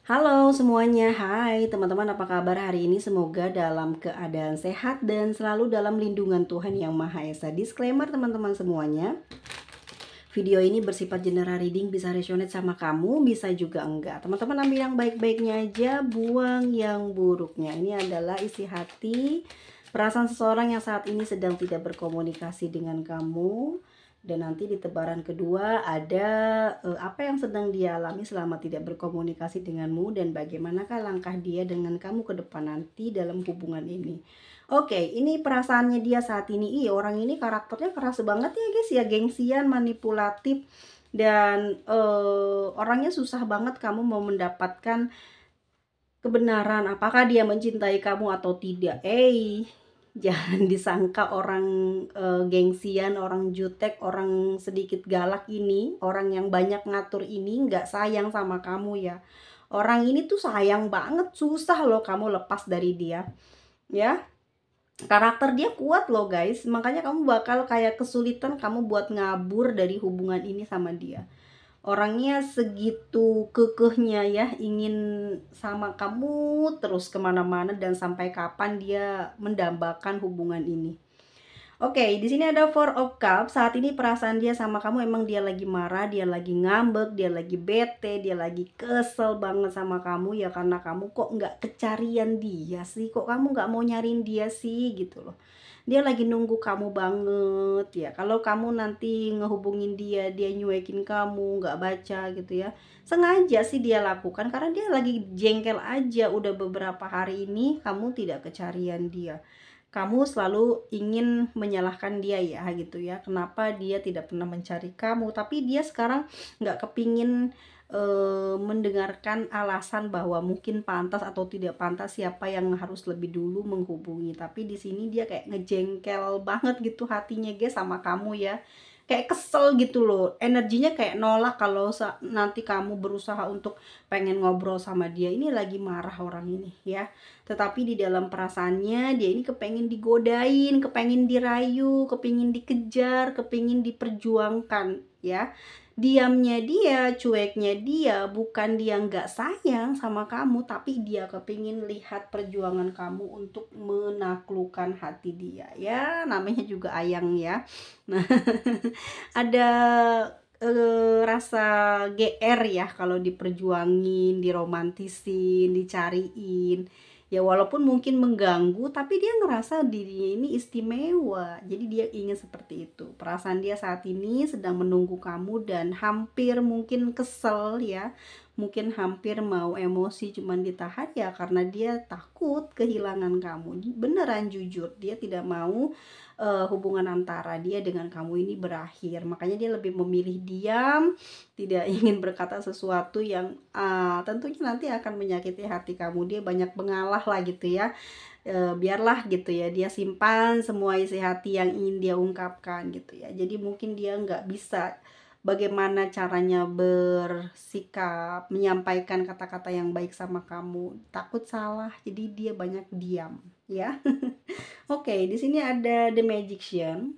Halo semuanya, hai teman-teman, apa kabar hari ini? Semoga dalam keadaan sehat dan selalu dalam lindungan Tuhan Yang Maha Esa. Disclaimer teman-teman semuanya, video ini bersifat general reading, bisa resonate sama kamu, bisa juga enggak. Teman-teman ambil yang baik-baiknya aja, buang yang buruknya. Ini adalah isi hati, perasaan seseorang yang saat ini sedang tidak berkomunikasi dengan kamu. Dan nanti di tebaran kedua ada apa yang sedang dia alami selama tidak berkomunikasi denganmu dan bagaimanakah langkah dia dengan kamu ke depan nanti dalam hubungan ini. Oke, ini perasaannya dia saat ini. Orang ini karakternya keras banget ya guys ya, gengsian, manipulatif, dan orangnya susah banget kamu mau mendapatkan kebenaran apakah dia mencintai kamu atau tidak. Jangan disangka orang gengsian, orang jutek, orang sedikit galak ini, orang yang banyak ngatur ini nggak sayang sama kamu ya. Orang ini tuh sayang banget, susah loh kamu lepas dari dia. Ya, karakter dia kuat loh guys, makanya kamu bakal kayak kesulitan kamu buat ngabur dari hubungan ini sama dia. Orangnya segitu kekehnya ya, ingin sama kamu terus kemana-mana dan sampai kapan dia mendambakan hubungan ini. Oke, di sini ada Four of Cups. Saat ini perasaan dia sama kamu emang dia lagi marah, dia lagi ngambek, dia lagi bete, dia lagi kesel banget sama kamu ya, karena kamu kok nggak kecarian dia sih, kok kamu nggak mau nyariin dia sih gitu loh. Dia lagi nunggu kamu banget ya. Kalau kamu nanti ngehubungin dia, dia nyuekin kamu, nggak baca gitu ya. Sengaja sih dia lakukan karena dia lagi jengkel aja. Udah beberapa hari ini kamu tidak kecarian dia, kamu selalu ingin menyalahkan dia ya gitu ya, kenapa dia tidak pernah mencari kamu, tapi dia sekarang nggak kepingin mendengarkan alasan bahwa mungkin pantas atau tidak pantas, siapa yang harus lebih dulu menghubungi. Tapi di sini dia kayak ngejengkel banget gitu hatinya guys sama kamu ya, kayak kesel gitu loh, energinya kayak nolak kalau nanti kamu berusaha untuk pengen ngobrol sama dia. Ini lagi marah orang ini ya, tetapi di dalam perasaannya dia ini kepengen digodain, kepengen dirayu, kepengen dikejar, kepengen diperjuangkan ya. Diamnya dia, cueknya dia, bukan dia nggak sayang sama kamu, tapi dia kepingin lihat perjuangan kamu untuk menaklukkan hati dia ya, namanya juga ayang ya. Nah, ada rasa GR ya kalau diperjuangin, diromantisin, dicariin. Ya walaupun mungkin mengganggu, tapi dia ngerasa dirinya ini istimewa. Jadi dia ingin seperti itu. Perasaan dia saat ini sedang menunggu kamu dan hampir mungkin kesel ya. Mungkin hampir mau emosi, cuman ditahan ya karena dia takut kehilangan kamu. Beneran jujur, dia tidak mau hubungan antara dia dengan kamu ini berakhir. Makanya dia lebih memilih diam, tidak ingin berkata sesuatu yang tentunya nanti akan menyakiti hati kamu. Dia banyak mengalah lah gitu ya. Biarlah gitu ya, dia simpan semua isi hati yang ingin dia ungkapkan gitu ya. Jadi mungkin dia nggak bisa bagaimana caranya bersikap, menyampaikan kata-kata yang baik sama kamu. Takut salah, jadi dia banyak diam ya. Oke, di sini ada The Magician.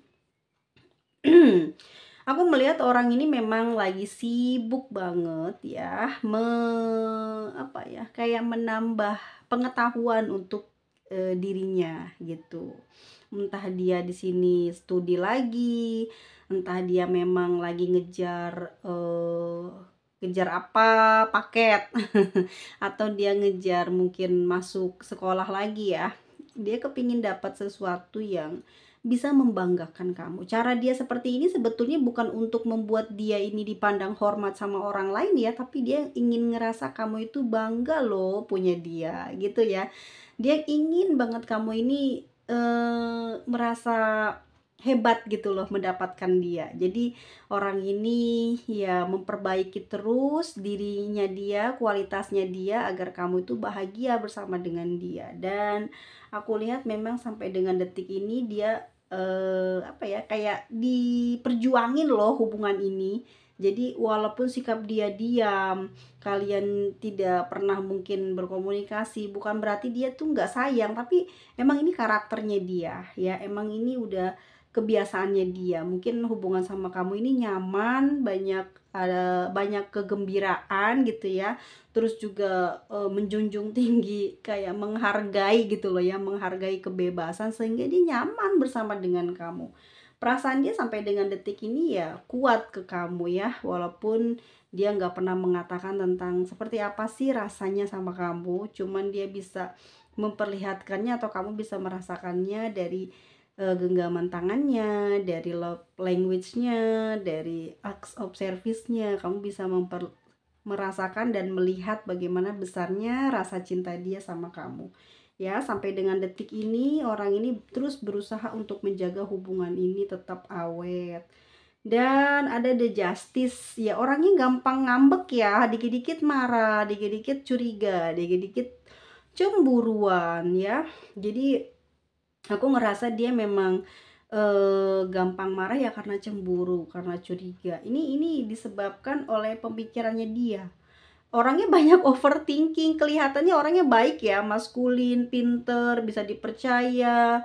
Aku melihat orang ini memang lagi sibuk banget ya, apa ya, kayak menambah pengetahuan untuk dirinya gitu. Entah dia di sini studi lagi, entah dia memang lagi ngejar apa paket atau dia ngejar mungkin masuk sekolah lagi ya. Dia kepingin dapat sesuatu yang bisa membanggakan kamu. Cara dia seperti ini sebetulnya bukan untuk membuat dia ini dipandang hormat sama orang lain ya, tapi dia ingin ngerasa kamu itu bangga loh punya dia gitu ya. Dia ingin banget kamu ini merasa hebat gitu loh mendapatkan dia. Jadi orang ini ya memperbaiki terus dirinya dia, kualitasnya dia agar kamu itu bahagia bersama dengan dia. Dan aku lihat memang sampai dengan detik ini dia apa ya, kayak diperjuangin loh hubungan ini. Jadi walaupun sikap dia diam, kalian tidak pernah mungkin berkomunikasi, bukan berarti dia tuh nggak sayang, tapi emang ini karakternya dia ya, emang ini udah kebiasaannya dia. Mungkin hubungan sama kamu ini nyaman, ada banyak kegembiraan gitu ya. Terus juga menjunjung tinggi kayak menghargai gitu loh ya, menghargai kebebasan sehingga dia nyaman bersama dengan kamu. Perasaan dia sampai dengan detik ini ya kuat ke kamu ya, walaupun dia nggak pernah mengatakan tentang seperti apa sih rasanya sama kamu, cuman dia bisa memperlihatkannya atau kamu bisa merasakannya dari genggaman tangannya, dari love language-nya, dari acts of service-nya. Kamu bisa merasakan dan melihat bagaimana besarnya rasa cinta dia sama kamu. Ya, sampai dengan detik ini orang ini terus berusaha untuk menjaga hubungan ini tetap awet. Dan ada the justice, ya orangnya gampang ngambek ya, dikit-dikit marah, dikit-dikit curiga, dikit-dikit cemburuan ya. Jadi aku ngerasa dia memang gampang marah ya karena cemburu, karena curiga. Ini disebabkan oleh pemikirannya dia. Orangnya banyak overthinking, kelihatannya orangnya baik ya, maskulin, pinter, bisa dipercaya,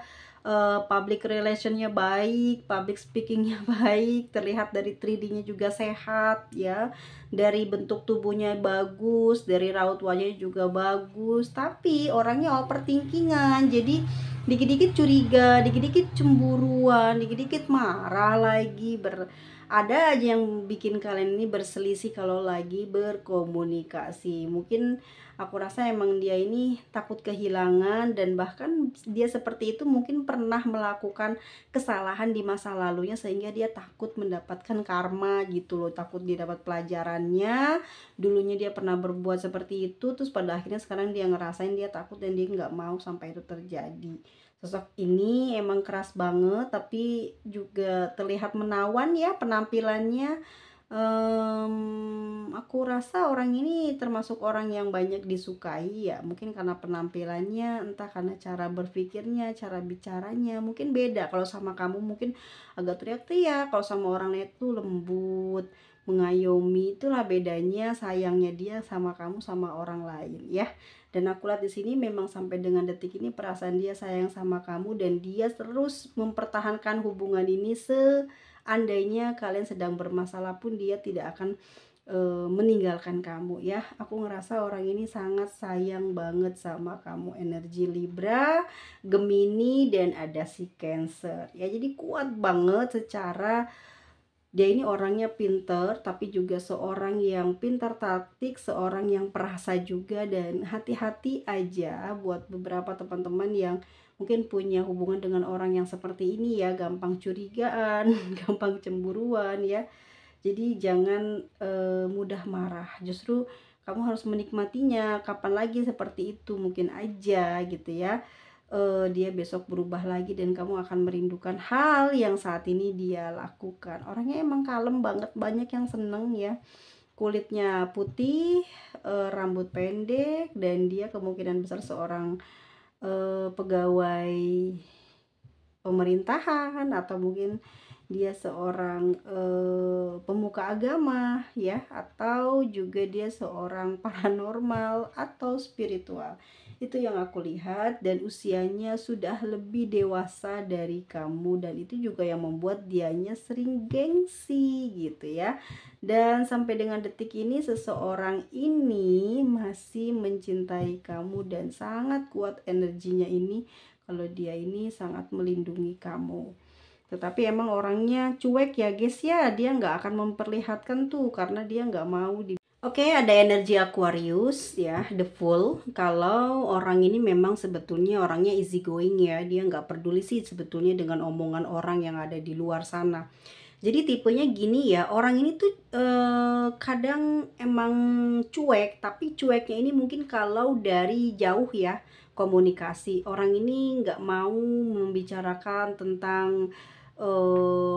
public relationnya baik, public speakingnya baik, terlihat dari 3D-nya juga sehat ya, dari bentuk tubuhnya bagus, dari raut wajahnya juga bagus, tapi orangnya overthinkingan, jadi dikit-dikit curiga, dikit-dikit cemburuan, dikit-dikit marah lagi, ada aja yang bikin kalian ini berselisih kalau lagi berkomunikasi. Mungkin aku rasa emang dia ini takut kehilangan, dan bahkan dia seperti itu mungkin pernah melakukan kesalahan di masa lalunya sehingga dia takut mendapatkan karma gitu loh, takut dia dapat pelajarannya. Dulunya dia pernah berbuat seperti itu, terus pada akhirnya sekarang dia ngerasain, dia takut dan dia nggak mau sampai itu terjadi. Sosok ini emang keras banget tapi juga terlihat menawan ya penampilannya. Aku rasa orang ini termasuk orang yang banyak disukai ya, mungkin karena penampilannya, entah karena cara berpikirnya, cara bicaranya mungkin beda. Kalau sama kamu mungkin agak teriak-teriak, kalau sama orang lain tuh lembut, mengayomi. Itulah bedanya sayangnya dia sama kamu sama orang lain ya. Dan aku lihat di sini memang sampai dengan detik ini perasaan dia sayang sama kamu, dan dia terus mempertahankan hubungan ini. Seandainya kalian sedang bermasalah pun dia tidak akan meninggalkan kamu ya. Aku ngerasa orang ini sangat sayang banget sama kamu. Energi Libra, Gemini, dan ada si Cancer ya. Jadi kuat banget secara dia ini orangnya pinter, tapi juga seorang yang pintar taktik, seorang yang perasa juga. Dan hati-hati aja buat beberapa teman-teman yang mungkin punya hubungan dengan orang yang seperti ini ya, gampang curigaan, gampang cemburuan ya. Jadi jangan mudah marah, justru kamu harus menikmatinya. Kapan lagi seperti itu, mungkin aja gitu ya dia besok berubah lagi dan kamu akan merindukan hal yang saat ini dia lakukan. Orangnya emang kalem banget, banyak yang seneng ya. Kulitnya putih, rambut pendek, dan dia kemungkinan besar seorang pegawai pemerintahan, atau mungkin dia seorang pemuka agama ya, atau juga dia seorang paranormal atau spiritual. Itu yang aku lihat, dan usianya sudah lebih dewasa dari kamu, dan itu juga yang membuat dianya sering gengsi gitu ya. Dan sampai dengan detik ini seseorang ini masih mencintai kamu dan sangat kuat energinya ini, kalau dia ini sangat melindungi kamu. Tetapi emang orangnya cuek ya guys ya, dia nggak akan memperlihatkan tuh karena dia nggak mau di. Oke, ada energi Aquarius ya, the Fool. Kalau orang ini memang sebetulnya orangnya easy going ya, dia nggak peduli sih sebetulnya dengan omongan orang yang ada di luar sana. Jadi tipenya gini ya, orang ini tuh kadang emang cuek, tapi cueknya ini mungkin kalau dari jauh ya komunikasi. Orang ini nggak mau membicarakan tentang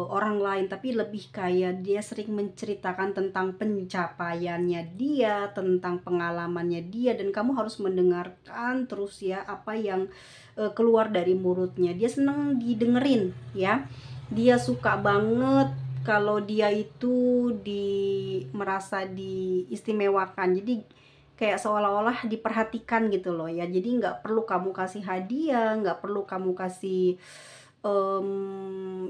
orang lain, tapi lebih kayak dia sering menceritakan tentang pencapaiannya dia, tentang pengalamannya dia, dan kamu harus mendengarkan terus ya apa yang keluar dari mulutnya. Dia seneng didengerin ya, dia suka banget kalau dia itu merasa diistimewakan, jadi kayak seolah-olah diperhatikan gitu loh ya. Jadi nggak perlu kamu kasih hadiah, nggak perlu kamu kasih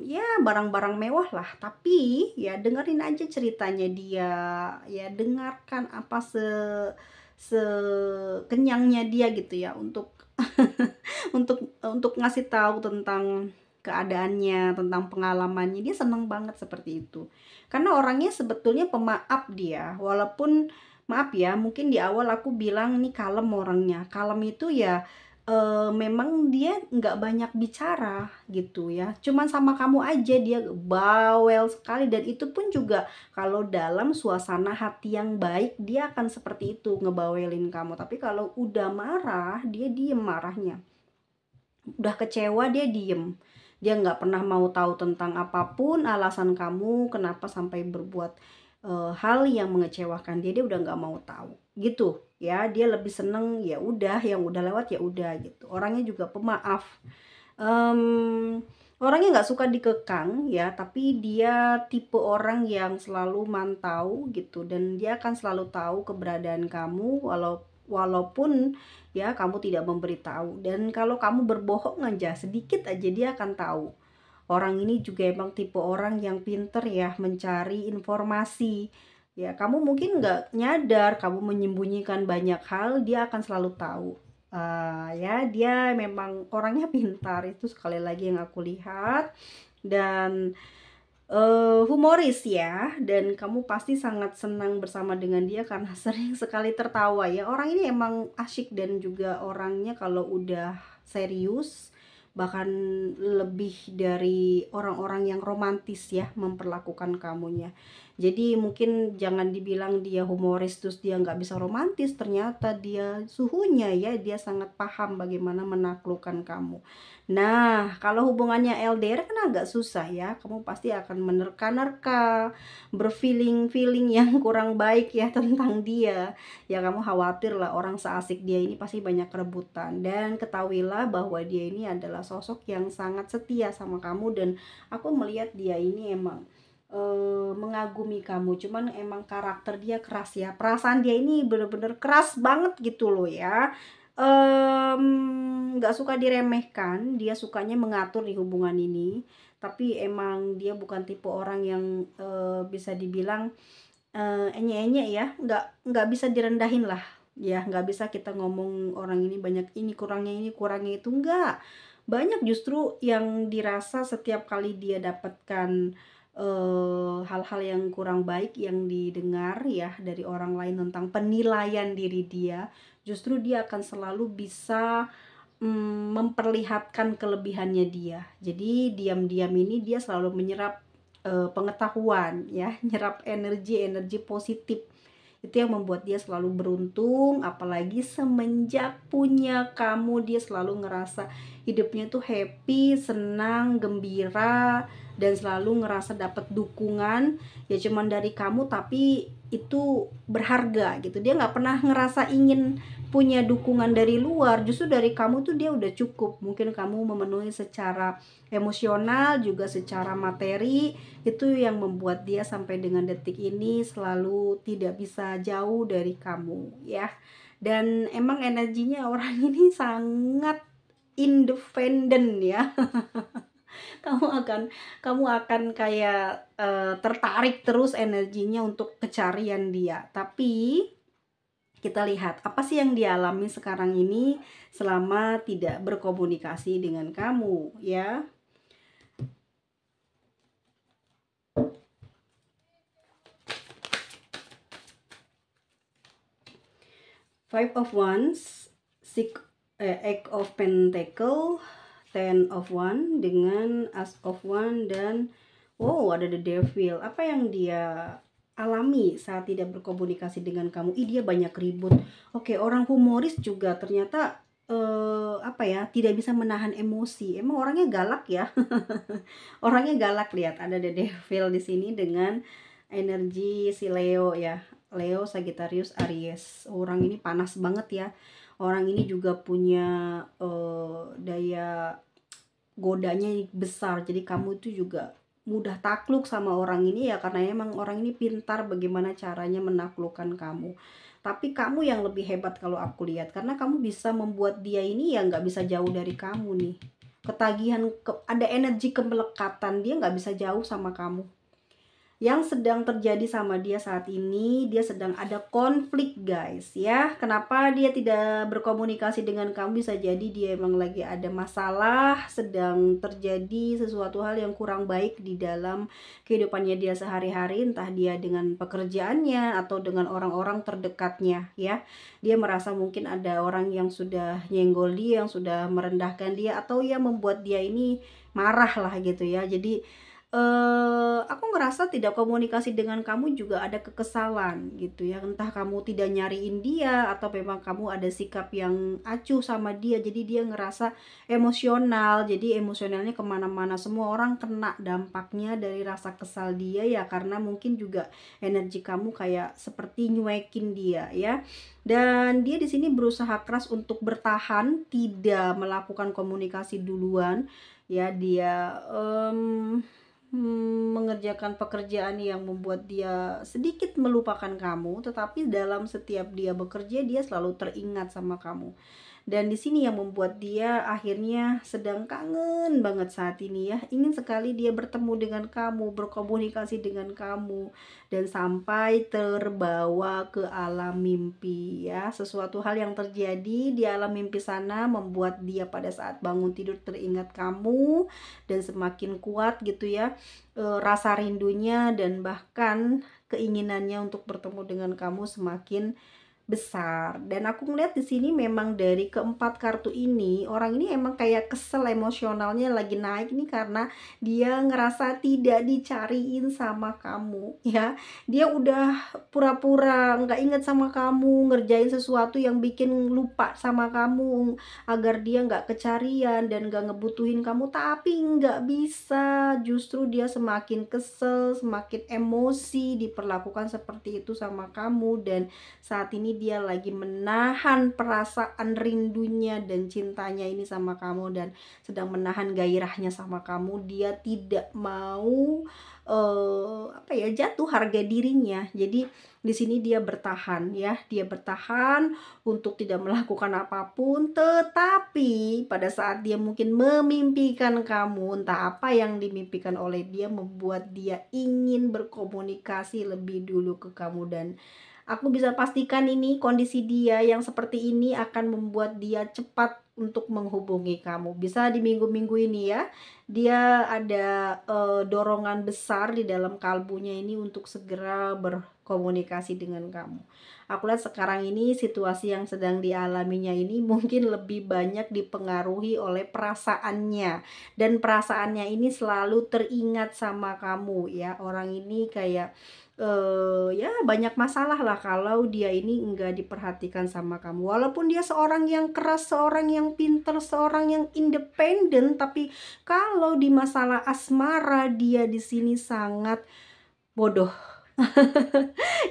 ya barang-barang mewah lah, tapi ya dengerin aja ceritanya dia, ya dengarkan apa sekenyangnya dia gitu ya untuk untuk ngasih tahu tentang keadaannya, tentang pengalamannya. Dia seneng banget seperti itu. Karena orangnya sebetulnya pemaaf dia, walaupun maaf ya, mungkin di awal aku bilang nih kalem orangnya. Kalem itu ya memang dia nggak banyak bicara gitu ya. Cuman sama kamu aja dia bawel sekali, dan itu pun juga kalau dalam suasana hati yang baik dia akan seperti itu ngebawelin kamu. Tapi kalau udah marah, dia diem marahnya. Udah kecewa dia diem. Dia nggak pernah mau tahu tentang apapun alasan kamu kenapa sampai berbuat hal yang mengecewakan dia. Dia udah nggak mau tahu gitu ya. Dia lebih seneng ya udah, yang udah lewat ya udah gitu. Orangnya juga pemaaf. Orangnya nggak suka dikekang ya, tapi dia tipe orang yang selalu mantau gitu, dan dia akan selalu tahu keberadaan kamu walaupun ya kamu tidak memberitahu. Dan kalau kamu berbohong aja sedikit aja dia akan tahu. Orang ini juga emang tipe orang yang pinter ya mencari informasi. Ya kamu mungkin nggak nyadar kamu menyembunyikan banyak hal, dia akan selalu tahu. Ya dia memang orangnya pintar, itu sekali lagi yang aku lihat. Dan humoris ya, dan kamu pasti sangat senang bersama dengan dia karena sering sekali tertawa ya. Orang ini emang asyik, dan juga orangnya kalau udah serius bahkan lebih dari orang-orang yang romantis ya memperlakukan kamunya. Jadi mungkin jangan dibilang dia humoris terus dia nggak bisa romantis, ternyata dia suhunya ya, dia sangat paham bagaimana menaklukkan kamu. Nah, kalau hubungannya LDR kan agak susah ya, kamu pasti akan menerka-nerka, berfeeling-feeling yang kurang baik ya tentang dia. Ya kamu khawatir lah, orang seasik dia ini pasti banyak rebutan. Dan ketahuilah bahwa dia ini adalah sosok yang sangat setia sama kamu, dan aku melihat dia ini emang mengagumi kamu. Cuman emang karakter dia keras ya, perasaan dia ini bener-bener keras banget gitu loh ya. Nggak suka diremehkan, dia sukanya mengatur di hubungan ini. Tapi emang dia bukan tipe orang yang bisa dibilang enye-enye ya, nggak bisa direndahin lah ya. Nggak bisa kita ngomong orang ini banyak ini kurangnya itu, enggak. Banyak justru yang dirasa setiap kali dia dapatkan hal-hal yang kurang baik yang didengar ya dari orang lain tentang penilaian diri dia, justru dia akan selalu bisa memperlihatkan kelebihannya dia. Jadi diam-diam ini dia selalu menyerap pengetahuan ya, nyerap energi positif. Itu yang membuat dia selalu beruntung, apalagi semenjak punya kamu dia selalu ngerasa hidupnya tuh happy, senang, gembira, dan selalu ngerasa dapat dukungan ya cuman dari kamu, tapi itu berharga gitu. Dia nggak pernah ngerasa ingin punya dukungan dari luar, justru dari kamu tuh dia udah cukup. Mungkin kamu memenuhi secara emosional juga secara materi, itu yang membuat dia sampai dengan detik ini selalu tidak bisa jauh dari kamu ya. Dan emang energinya orang ini sangat independen ya. Kamu akan kayak tertarik terus energinya untuk kecarian dia. Tapi kita lihat apa sih yang dialami sekarang ini selama tidak berkomunikasi dengan kamu ya. Five of Wands, Eight of Pentacle, Ten of Wands dengan As of Wands, dan ada the Devil. Apa yang dia alami saat tidak berkomunikasi dengan kamu? Dia banyak ribut. Oke, orang humoris juga ternyata tidak bisa menahan emosi. Emang orangnya galak ya. Orangnya galak, lihat ada the Devil di sini dengan energi si Leo ya. Leo, Sagittarius, Aries. Orang ini panas banget ya. Orang ini juga punya daya godanya besar. Jadi kamu itu juga mudah takluk sama orang ini ya, karena emang orang ini pintar bagaimana caranya menaklukkan kamu. Tapi kamu yang lebih hebat kalau aku lihat, karena kamu bisa membuat dia ini ya nggak bisa jauh dari kamu nih. ketagihan, ada energi kemelekatan, dia nggak bisa jauh sama kamu. Yang sedang terjadi sama dia saat ini, dia sedang ada konflik guys ya. Kenapa dia tidak berkomunikasi dengan kamu? Bisa jadi dia emang lagi ada masalah, sedang terjadi sesuatu hal yang kurang baik di dalam kehidupannya dia sehari-hari, entah dia dengan pekerjaannya atau dengan orang-orang terdekatnya ya. Dia merasa mungkin ada orang yang sudah nyenggol dia, yang sudah merendahkan dia, atau yang membuat dia ini marah lah gitu ya. Jadi aku ngerasa tidak komunikasi dengan kamu juga ada kekesalan gitu ya, entah kamu tidak nyariin dia atau memang kamu ada sikap yang acuh sama dia, jadi dia ngerasa emosional, jadi emosionalnya kemana-mana, semua orang kena dampaknya dari rasa kesal dia ya, karena mungkin juga energi kamu kayak seperti nyuekin dia ya. Dan dia di sini berusaha keras untuk bertahan, tidak melakukan komunikasi duluan ya. Dia mengerjakan pekerjaan yang membuat dia sedikit melupakan kamu, tetapi dalam setiap dia bekerja dia selalu teringat sama kamu. Dan di sini yang membuat dia akhirnya sedang kangen banget saat ini ya. Ingin sekali dia bertemu dengan kamu, berkomunikasi dengan kamu, dan sampai terbawa ke alam mimpi ya. Sesuatu hal yang terjadi di alam mimpi sana membuat dia pada saat bangun tidur teringat kamu, dan semakin kuat gitu ya rasa rindunya, dan bahkan keinginannya untuk bertemu dengan kamu semakin besar. Dan aku ngeliat di sini memang dari keempat kartu ini, orang ini emang kayak kesel, emosionalnya lagi naik nih karena dia ngerasa tidak dicariin sama kamu ya. Dia udah pura-pura nggak inget sama kamu, ngerjain sesuatu yang bikin lupa sama kamu agar dia nggak kecarian dan nggak ngebutuhin kamu, tapi nggak bisa. Justru dia semakin kesel, semakin emosi diperlakukan seperti itu sama kamu, dan saat ini dia lagi menahan perasaan rindunya dan cintanya ini sama kamu, dan sedang menahan gairahnya sama kamu. Dia tidak mau jatuh harga dirinya. Jadi di sini dia bertahan ya, dia bertahan untuk tidak melakukan apapun, tetapi pada saat dia mungkin memimpikan kamu, entah apa yang dimimpikan oleh dia membuat dia ingin berkomunikasi lebih dulu ke kamu. Dan aku bisa pastikan ini kondisi dia yang seperti ini akan membuat dia cepat untuk menghubungi kamu. Bisa di minggu-minggu ini ya, dia ada dorongan besar di dalam kalbunya ini untuk segera berkomunikasi dengan kamu. Aku lihat sekarang ini situasi yang sedang dialaminya ini mungkin lebih banyak dipengaruhi oleh perasaannya, dan perasaannya ini selalu teringat sama kamu ya. Orang ini kayak ya banyak masalah lah kalau dia ini enggak diperhatikan sama kamu. Walaupun dia seorang yang keras, seorang yang pintar, seorang yang independen, tapi kalau di masalah asmara dia di sini sangat bodoh.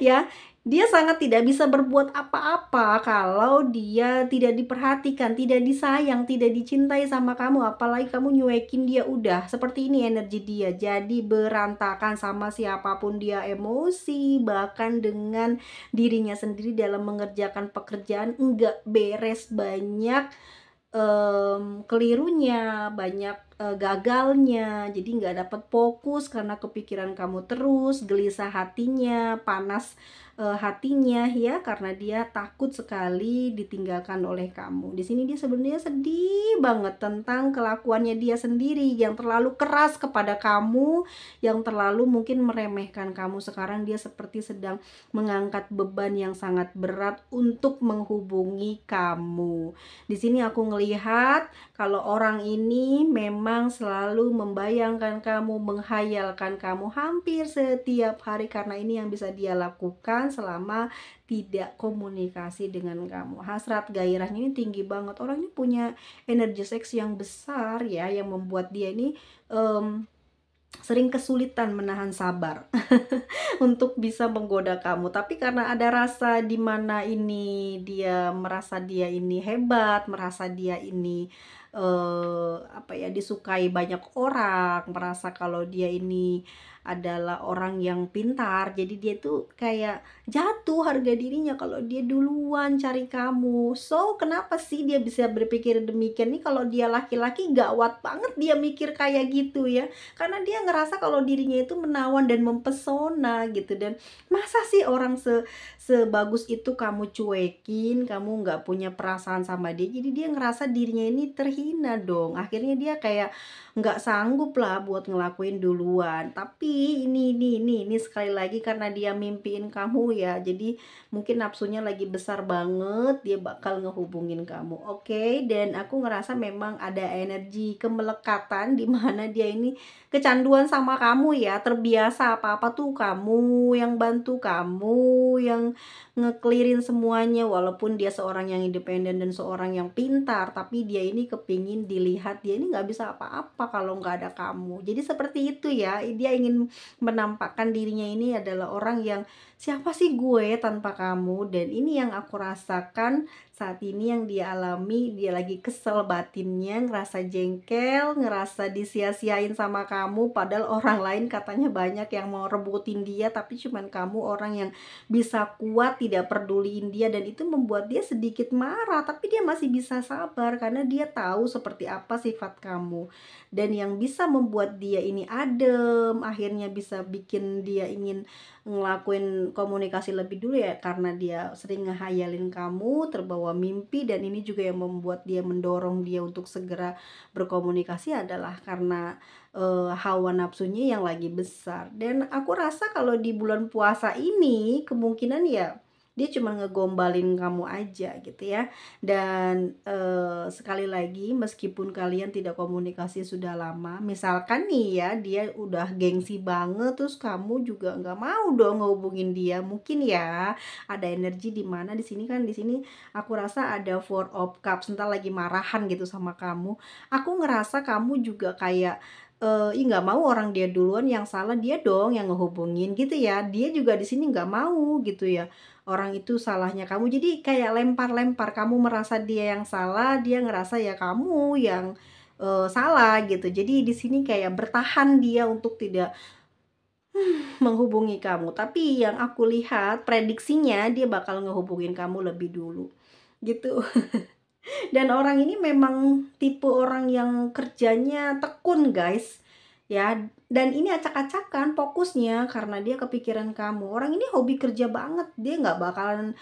Ya, dia sangat tidak bisa berbuat apa-apa kalau dia tidak diperhatikan, tidak disayang, tidak dicintai sama kamu. Apalagi kamu nyuekin dia, udah seperti ini energi dia. Jadi berantakan sama siapapun dia, emosi, bahkan dengan dirinya sendiri dalam mengerjakan pekerjaan enggak beres, banyak kelirunya, banyak gagalnya, jadi nggak dapat fokus karena kepikiran kamu terus, gelisah hatinya, panas hatinya ya, karena dia takut sekali ditinggalkan oleh kamu. Di sini dia sebenarnya sedih banget tentang kelakuannya dia sendiri yang terlalu keras kepada kamu, yang terlalu mungkin meremehkan kamu. Sekarang dia seperti sedang mengangkat beban yang sangat berat untuk menghubungi kamu. Di sini aku ngelihat kalau orang ini memang selalu membayangkan kamu, menghayalkan kamu hampir setiap hari, karena ini yang bisa dia lakukan selama tidak komunikasi dengan kamu. Hasrat gairahnya ini tinggi banget. Orang ini punya energi seks yang besar ya, yang membuat dia ini sering kesulitan menahan sabar untuk bisa menggoda kamu. Tapi karena ada rasa di mana ini dia merasa dia ini hebat, merasa dia ini disukai banyak orang, merasa kalau dia ini adalah orang yang pintar. Jadi dia tuh kayak jatuh harga dirinya kalau dia duluan cari kamu. So, kenapa sih dia bisa berpikir demikian nih? Kalau dia laki-laki gawat banget dia mikir kayak gitu ya. Karena dia ngerasa kalau dirinya itu menawan dan mempesona gitu. Dan masa sih orang sebagus itu kamu cuekin, kamu nggak punya perasaan sama dia. Jadi dia ngerasa dirinya ini terhina dong. Akhirnya dia kayak nggak sanggup lah buat ngelakuin duluan. Tapi ini sekali lagi karena dia mimpiin kamu ya. Jadi mungkin nafsunya lagi besar banget, dia bakal ngehubungin kamu. Oke, dan aku ngerasa memang ada energi kemelekatan di mana dia ini kecanduan sama kamu ya. Terbiasa apa-apa tuh kamu yang bantu, kamu yang ngeklirin semuanya. Walaupun dia seorang yang independen dan seorang yang pintar, tapi dia ini kepingin dilihat dia ini nggak bisa apa-apa kalau nggak ada kamu. Jadi seperti itu ya, dia ingin menampakkan dirinya ini adalah orang yang siapa sih gue tanpa kamu. Dan ini yang aku rasakan saat ini yang dia alami. Dia lagi kesel batinnya, ngerasa jengkel, ngerasa disia-siain sama kamu, padahal orang lain katanya banyak yang mau rebutin dia, tapi cuman kamu orang yang bisa kuat tidak peduliin dia. Dan itu membuat dia sedikit marah, tapi dia masih bisa sabar karena dia tahu seperti apa sifat kamu. Dan yang bisa membuat dia ini adem, akhirnya bisa bikin dia ingin ngelakuin komunikasi lebih dulu ya, karena dia sering ngehayalin kamu, terbawa mimpi. Dan ini juga yang membuat dia mendorong dia untuk segera berkomunikasi adalah karena hawa nafsunya yang lagi besar. Dan aku rasa kalau di bulan puasa ini kemungkinan ya dia cuma ngegombalin kamu aja gitu ya. Dan sekali lagi, meskipun kalian tidak komunikasi sudah lama, misalkan nih ya dia udah gengsi banget, terus kamu juga nggak mau dong ngehubungin dia, mungkin ya ada energi di mana di sini kan, di sini aku rasa ada Four of Cups, entar lagi marahan gitu sama kamu. Aku ngerasa kamu juga kayak ih nggak mau orang dia duluan yang salah, dia dong yang ngehubungin gitu ya. Dia juga di sini nggak mau gitu ya, orang itu salahnya kamu. Jadi kayak lempar-lempar, kamu merasa dia yang salah, dia ngerasa ya kamu yang salah gitu. Jadi di sini kayak bertahan dia untuk tidak menghubungi kamu. Tapi yang aku lihat prediksinya dia bakal ngehubungin kamu lebih dulu gitu. Dan orang ini memang tipe orang yang kerjanya tekun guys ya. Dan ini acak-acakan fokusnya karena dia kepikiran kamu. Orang ini hobi kerja banget, dia nggak bakalan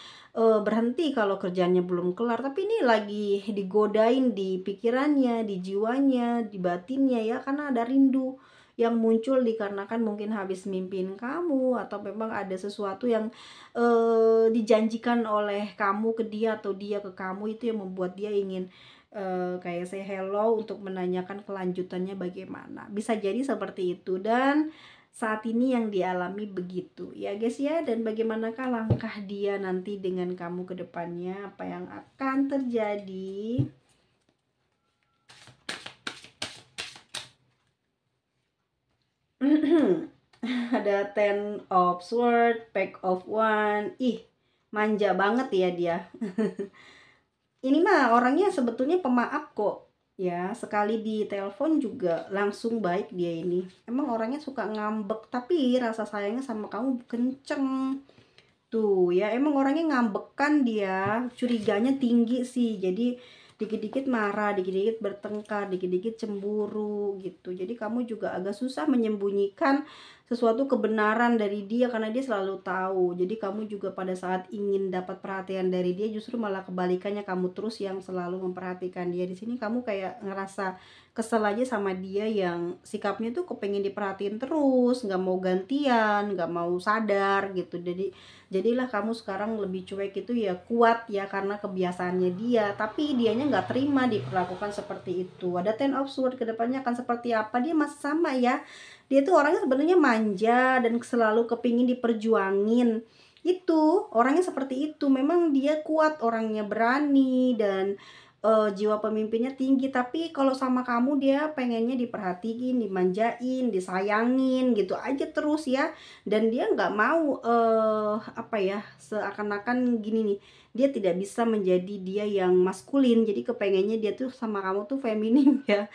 berhenti kalau kerjanya belum kelar. Tapi ini lagi digodain di pikirannya, di jiwanya, di batinnya ya, karena ada rindu yang muncul dikarenakan mungkin habis mimpin kamu, atau memang ada sesuatu yang dijanjikan oleh kamu ke dia atau dia ke kamu. Itu yang membuat dia ingin kayak say hello untuk menanyakan kelanjutannya bagaimana. Bisa jadi seperti itu. Dan saat ini yang dialami begitu ya guys ya. Dan bagaimanakah langkah dia nanti dengan kamu ke depannya, apa yang akan terjadi? Ada Ten of Swords, Pack of One. Ih, manja banget ya dia. Ini mah orangnya sebetulnya pemaaf kok ya. Sekali di telepon juga langsung baik dia ini. Emang orangnya suka ngambek, tapi rasa sayangnya sama kamu kenceng tuh ya. Emang orangnya ngambekan dia, curiganya tinggi sih. Jadi dikit-dikit marah, dikit-dikit bertengkar, dikit-dikit cemburu gitu. Jadi kamu juga agak susah menyembunyikan sesuatu kebenaran dari dia karena dia selalu tahu. Jadi kamu juga pada saat ingin dapat perhatian dari dia, justru malah kebalikannya, kamu terus yang selalu memperhatikan dia. Di sini kamu kayak ngerasa kesel aja sama dia yang sikapnya tuh kepengen diperhatiin terus, nggak mau gantian, nggak mau sadar gitu. Jadilah kamu sekarang lebih cuek itu ya, kuat ya karena kebiasaannya dia, tapi dianya nggak terima diperlakukan seperti itu. Ada Ten of Swords, kedepannya akan seperti apa? Dia masih sama ya, dia tuh orangnya sebenarnya manja dan selalu kepingin diperjuangin. Itu orangnya seperti itu, memang dia kuat, orangnya berani dan jiwa pemimpinnya tinggi. Tapi kalau sama kamu dia pengennya diperhatiin, dimanjain, disayangin gitu aja terus ya. Dan dia nggak mau apa ya, seakan-akan gini nih, dia tidak bisa menjadi dia yang maskulin. Jadi kepengennya dia tuh sama kamu tuh feminim ya.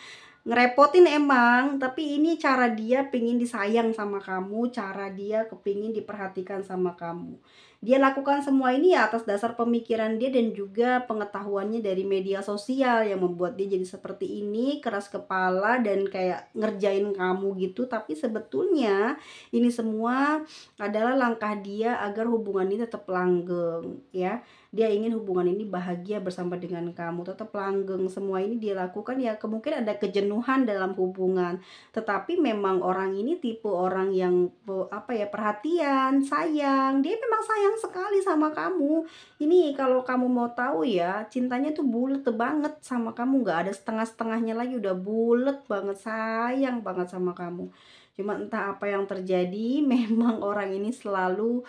ngerepotin emang, tapi ini cara dia pengen disayang sama kamu, cara dia kepingin diperhatikan sama kamu. Dia lakukan semua ini ya atas dasar pemikiran dia dan juga pengetahuannya dari media sosial yang membuat dia jadi seperti ini, keras kepala dan kayak ngerjain kamu gitu. Tapi sebetulnya ini semua adalah langkah dia agar hubungan ini tetap langgeng ya. Dia ingin hubungan ini bahagia bersama dengan kamu, tetap langgeng. Semua ini dia lakukan ya kemungkinan ada kejenuhan dalam hubungan. Tetapi memang orang ini tipe orang yang apa ya, perhatian, sayang. Dia memang sayang sekali sama kamu. Ini kalau kamu mau tahu ya, cintanya tuh bulet banget sama kamu, nggak ada setengah-setengahnya lagi, udah bulet banget, sayang banget sama kamu. Cuma entah apa yang terjadi, memang orang ini selalu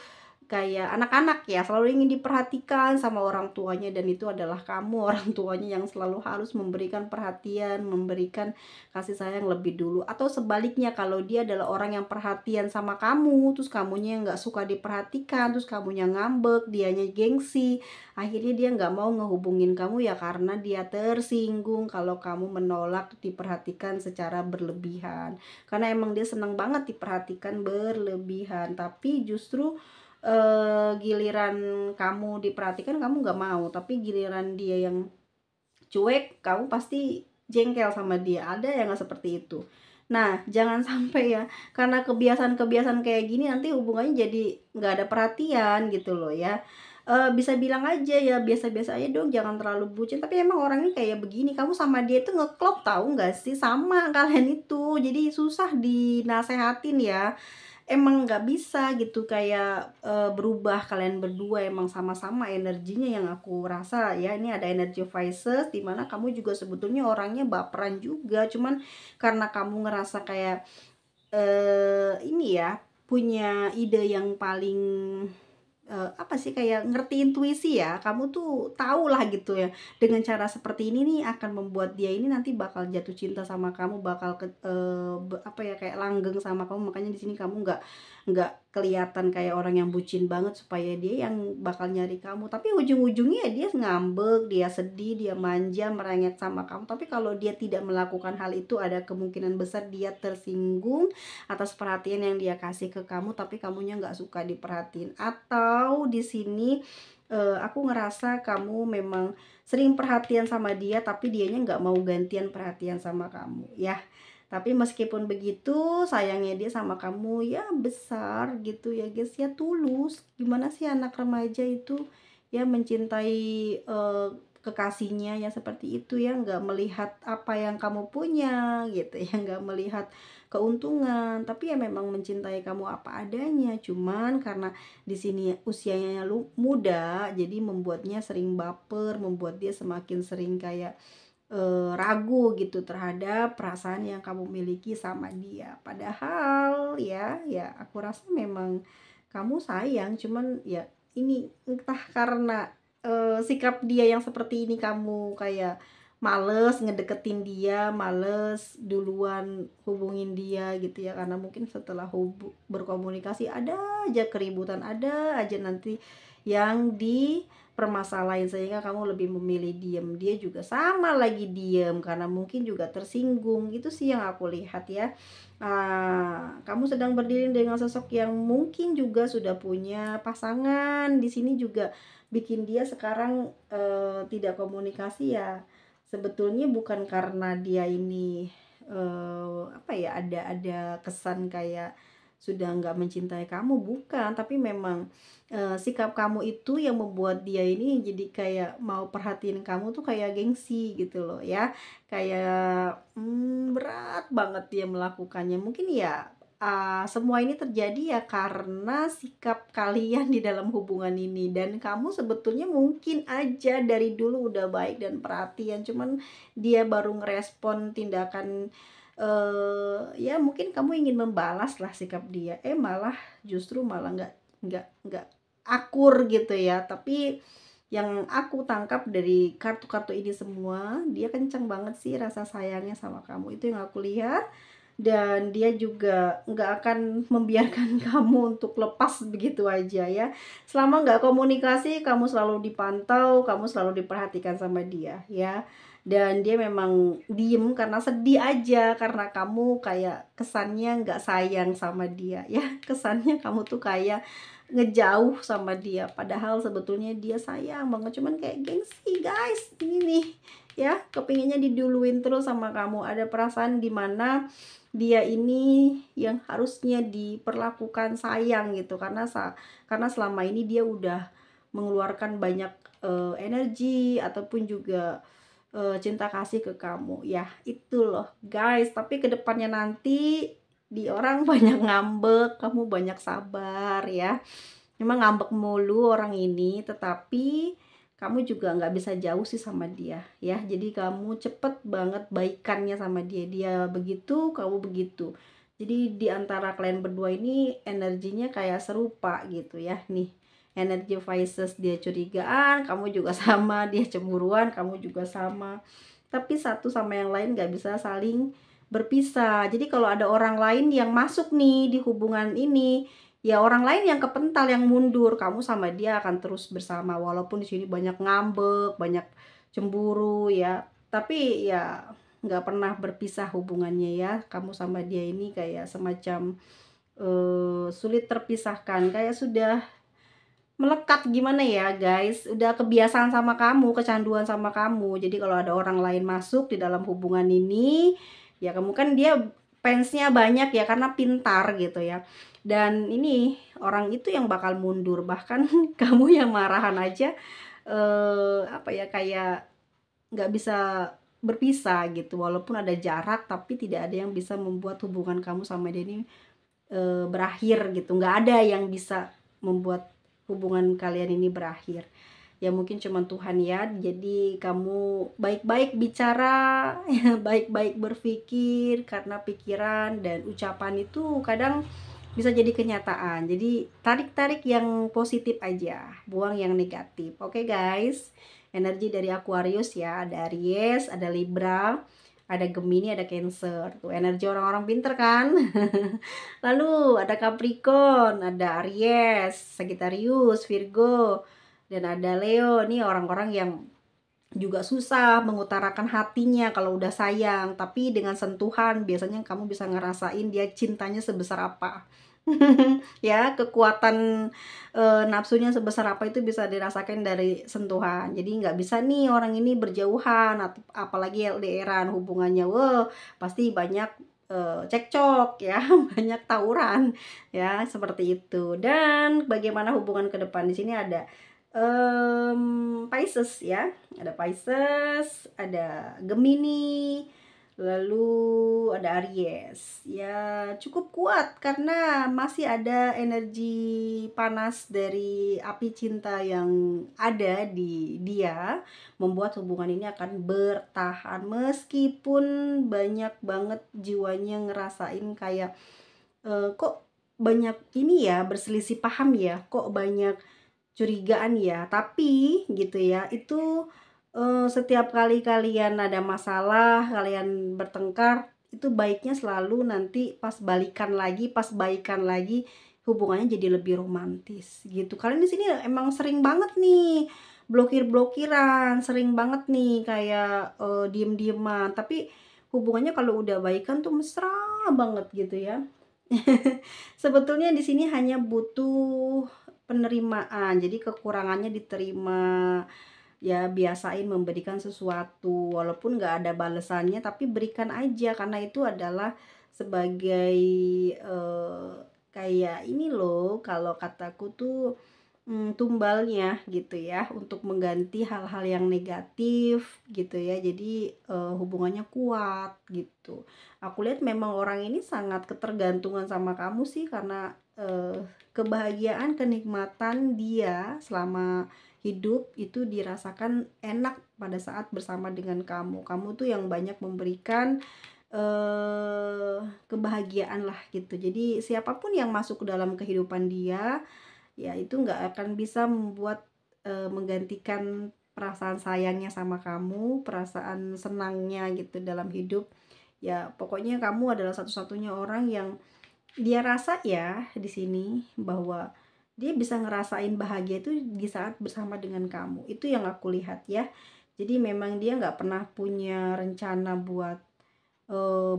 kayak anak-anak ya, selalu ingin diperhatikan sama orang tuanya dan itu adalah kamu orang tuanya yang selalu harus memberikan perhatian, memberikan kasih sayang lebih dulu. Atau sebaliknya kalau dia adalah orang yang perhatian sama kamu, terus kamunya yang nggak suka diperhatikan, terus kamunya ngambek, dianya gengsi, akhirnya dia nggak mau ngehubungin kamu ya karena dia tersinggung kalau kamu menolak diperhatikan secara berlebihan. Karena emang dia seneng banget diperhatikan berlebihan, tapi justru giliran kamu diperhatikan kamu nggak mau, tapi giliran dia yang cuek kamu pasti jengkel sama dia. Ada yang nggak seperti itu. Nah, jangan sampai ya karena kebiasaan-kebiasaan kayak gini nanti hubungannya jadi nggak ada perhatian gitu loh ya. Bisa bilang aja ya biasa-biasa aja dong, jangan terlalu bucin, tapi emang orangnya kayak begini, kamu sama dia itu ngeklop tahu nggak sih, sama kalian itu jadi susah dinasehatin ya. Emang nggak bisa gitu kayak, berubah kalian berdua, emang sama-sama energinya yang aku rasa ya, ini ada energi Pisces di mana kamu juga sebetulnya orangnya baperan juga, cuman karena kamu ngerasa kayak, ini ya, punya ide yang paling apa sih, kayak ngerti intuisi ya, kamu tuh tahu lah gitu ya, dengan cara seperti ini nih akan membuat dia ini nanti bakal jatuh cinta sama kamu, bakal apa ya, kayak langgeng sama kamu, makanya di sini kamu nggak kelihatan kayak orang yang bucin banget supaya dia yang bakal nyari kamu, tapi ujung-ujungnya ya dia ngambek, dia sedih, dia manja, merengek sama kamu, tapi kalau dia tidak melakukan hal itu ada kemungkinan besar dia tersinggung atas perhatian yang dia kasih ke kamu, tapi kamunya nggak suka diperhatiin. Atau di sini aku ngerasa kamu memang sering perhatian sama dia, tapi dianya nggak mau gantian perhatian sama kamu ya. Tapi meskipun begitu, sayangnya dia sama kamu ya besar gitu ya guys ya, tulus. Gimana sih anak remaja itu ya mencintai kekasihnya ya seperti itu ya, nggak melihat apa yang kamu punya gitu ya, nggak melihat keuntungan, tapi ya memang mencintai kamu apa adanya. Cuman karena di sini usianya lu muda, jadi membuatnya sering baper, membuat dia semakin sering kayak ragu gitu terhadap perasaan yang kamu miliki sama dia. Padahal ya aku rasa memang kamu sayang, cuman ya ini entah karena sikap dia yang seperti ini kamu kayak males ngedeketin dia, males duluan hubungin dia gitu ya, karena mungkin setelah berkomunikasi ada aja keributan, ada aja nanti yang dipermasalahin sehingga kamu lebih memilih diem, dia juga sama lagi diem karena mungkin juga tersinggung. Itu sih yang aku lihat ya. Kamu sedang berdiri dengan sosok yang mungkin juga sudah punya pasangan, di sini juga bikin dia sekarang tidak komunikasi ya. Sebetulnya bukan karena dia ini apa ya, ada kesan kayak sudah nggak mencintai kamu, bukan, tapi memang sikap kamu itu yang membuat dia ini jadi kayak mau perhatiin kamu tuh kayak gengsi gitu loh ya, kayak berat banget dia melakukannya. Mungkin ya semua ini terjadi ya karena sikap kalian di dalam hubungan ini, dan kamu sebetulnya mungkin aja dari dulu udah baik dan perhatian, cuman dia baru ngerespon tindakan ya mungkin kamu ingin membalas lah sikap dia, malah justru malah nggak akur gitu ya. Tapi yang aku tangkap dari kartu-kartu ini semua, dia kencang banget sih rasa sayangnya sama kamu, itu yang aku lihat. dan dia juga nggak akan membiarkan kamu untuk lepas begitu aja ya. Selama nggak komunikasi, kamu selalu dipantau, kamu selalu diperhatikan sama dia ya. Dan dia memang diem karena sedih aja, karena kamu kayak kesannya nggak sayang sama dia ya. Kesannya kamu tuh kayak ngejauh sama dia, padahal sebetulnya dia sayang banget, cuman kayak gengsi guys, ini nih ya, kepinginnya diduluin terus sama kamu. Ada perasaan dimana dia ini yang harusnya diperlakukan sayang gitu, karena selama ini dia udah mengeluarkan banyak energi ataupun juga cinta kasih ke kamu ya. Itu loh guys, tapi kedepannya nanti di orang banyak ngambek, kamu banyak sabar ya. Memang ngambek mulu orang ini, tetapi kamu juga nggak bisa jauh sih sama dia ya. Jadi kamu cepet banget baikannya sama dia. Dia begitu, kamu begitu. Jadi di antara kalian berdua ini energinya kayak serupa gitu ya. Nih, energi Pisces, dia curigaan, kamu juga sama. Dia cemburuan, kamu juga sama. Tapi satu sama yang lain nggak bisa saling berpisah. Jadi kalau ada orang lain yang masuk nih di hubungan ini, ya orang lain yang kepental, yang mundur, kamu sama dia akan terus bersama walaupun di sini banyak ngambek, banyak cemburu ya. Tapi ya nggak pernah berpisah hubungannya ya. Kamu sama dia ini kayak semacam sulit terpisahkan, kayak sudah melekat gimana ya guys, udah kebiasaan sama kamu, kecanduan sama kamu. Jadi kalau ada orang lain masuk di dalam hubungan ini, ya kamu kan dia fansnya banyak ya karena pintar gitu ya. Dan ini orang itu yang bakal mundur, bahkan kamu yang marahan aja apa ya, kayak nggak bisa berpisah gitu. Walaupun ada jarak, tapi tidak ada yang bisa membuat hubungan kamu sama dia ini berakhir gitu. Nggak ada yang bisa membuat hubungan kalian ini berakhir. Ya mungkin cuman Tuhan ya. Jadi kamu baik-baik bicara, baik-baik berpikir, karena pikiran dan ucapan itu kadang bisa jadi kenyataan. Jadi tarik-tarik yang positif aja, buang yang negatif. Oke guys, energi dari Aquarius ya, ada Aries, ada Libra, ada Gemini, ada Cancer. Tuh energi orang-orang pinter kan. Lalu ada Capricorn, ada Aries, Sagittarius, Virgo, dan ada Leo. Nih orang-orang yang juga susah mengutarakan hatinya kalau udah sayang, tapi dengan sentuhan biasanya kamu bisa ngerasain dia cintanya sebesar apa. Ya, kekuatan nafsunya sebesar apa itu bisa dirasakan dari sentuhan. Jadi nggak bisa nih orang ini berjauhan, atau apalagi LDRan hubungannya, wah pasti banyak cekcok ya, banyak tawuran ya, seperti itu. Dan bagaimana hubungan ke depan, di sini ada Pisces ya, ada Pisces, ada Gemini, lalu ada Aries. Ya cukup kuat karena masih ada energi panas dari api cinta yang ada di dia, membuat hubungan ini akan bertahan meskipun banyak banget jiwanya ngerasain kayak kok banyak ini ya, berselisih paham ya, kok banyak curigaan ya. Tapi gitu ya, itu setiap kali kalian ada masalah, kalian bertengkar, itu baiknya selalu nanti pas balikan lagi, pas baikan lagi, hubungannya jadi lebih romantis gitu. Kalian di sini emang sering banget nih blokir-blokiran, sering banget nih kayak diem-dieman, tapi hubungannya kalau udah baikan tuh mesra banget gitu ya. Sebetulnya di sini hanya butuh penerimaan, jadi kekurangannya diterima. Ya biasain memberikan sesuatu walaupun nggak ada balasannya, tapi berikan aja karena itu adalah sebagai kayak ini loh, kalau kataku tuh tumbalnya gitu ya, untuk mengganti hal-hal yang negatif gitu ya. Jadi hubungannya kuat gitu. Aku lihat memang orang ini sangat ketergantungan sama kamu sih, karena kebahagiaan, kenikmatan dia selama hidup itu dirasakan enak pada saat bersama dengan kamu. Kamu tuh yang banyak memberikan kebahagiaan lah gitu. Jadi siapapun yang masuk ke dalam kehidupan dia, ya itu nggak akan bisa membuat menggantikan perasaan sayangnya sama kamu, perasaan senangnya gitu dalam hidup. Ya pokoknya kamu adalah satu-satunya orang yang dia rasa ya di sini, bahwa dia bisa ngerasain bahagia itu di saat bersama dengan kamu. Itu yang aku lihat ya. Jadi memang dia nggak pernah punya rencana buat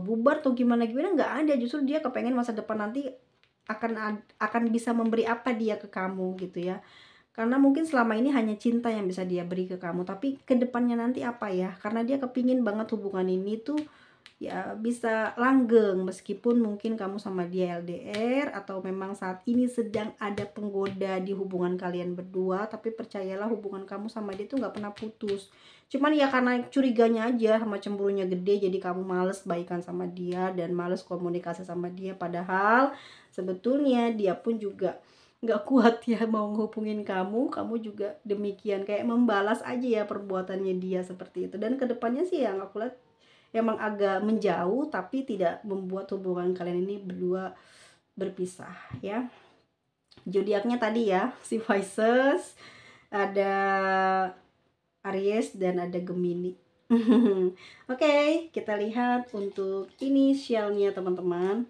bubar atau gimana gimana, nggak ada. Justru dia kepengen masa depan nanti akan bisa memberi apa dia ke kamu gitu ya. Karena mungkin selama ini hanya cinta yang bisa dia beri ke kamu, tapi kedepannya nanti apa ya, karena dia kepingin banget hubungan ini tuh ya bisa langgeng, meskipun mungkin kamu sama dia LDR atau memang saat ini sedang ada penggoda di hubungan kalian berdua. Tapi percayalah, hubungan kamu sama dia tuh nggak pernah putus. Cuman ya karena curiganya aja sama cemburunya gede, jadi kamu males baikan sama dia dan males komunikasi sama dia. Padahal sebetulnya dia pun juga nggak kuat ya mau ngehubungin kamu juga demikian, kayak membalas aja ya perbuatannya dia seperti itu. Dan kedepannya sih yang aku lihat emang agak menjauh, tapi tidak membuat hubungan kalian ini berdua berpisah ya. Zodiaknya tadi ya si Pisces, ada Aries, dan ada Gemini. Oke, kita lihat untuk inisialnya teman-teman.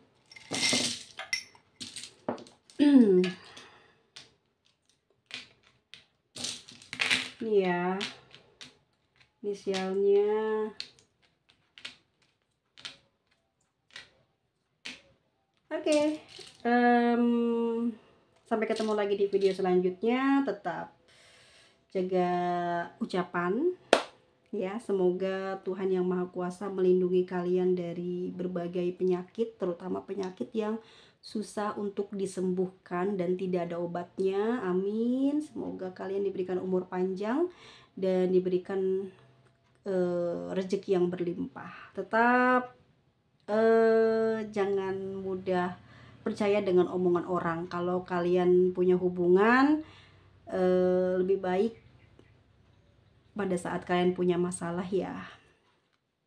Ini ya inisialnya. Oke, sampai ketemu lagi di video selanjutnya. Tetap jaga ucapan ya. Semoga Tuhan Yang Maha Kuasa melindungi kalian dari berbagai penyakit, terutama penyakit yang susah untuk disembuhkan dan tidak ada obatnya. Amin. Semoga kalian diberikan umur panjang dan diberikan rezeki yang berlimpah. Tetap jangan mudah percaya dengan omongan orang. Kalau kalian punya hubungan, lebih baik pada saat kalian punya masalah ya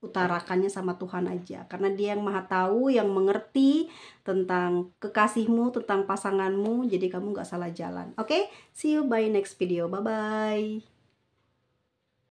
utarakannya sama Tuhan aja, karena Dia yang Maha Tahu, yang mengerti tentang kekasihmu, tentang pasanganmu. Jadi kamu gak salah jalan. Oke, see you by next video. Bye bye.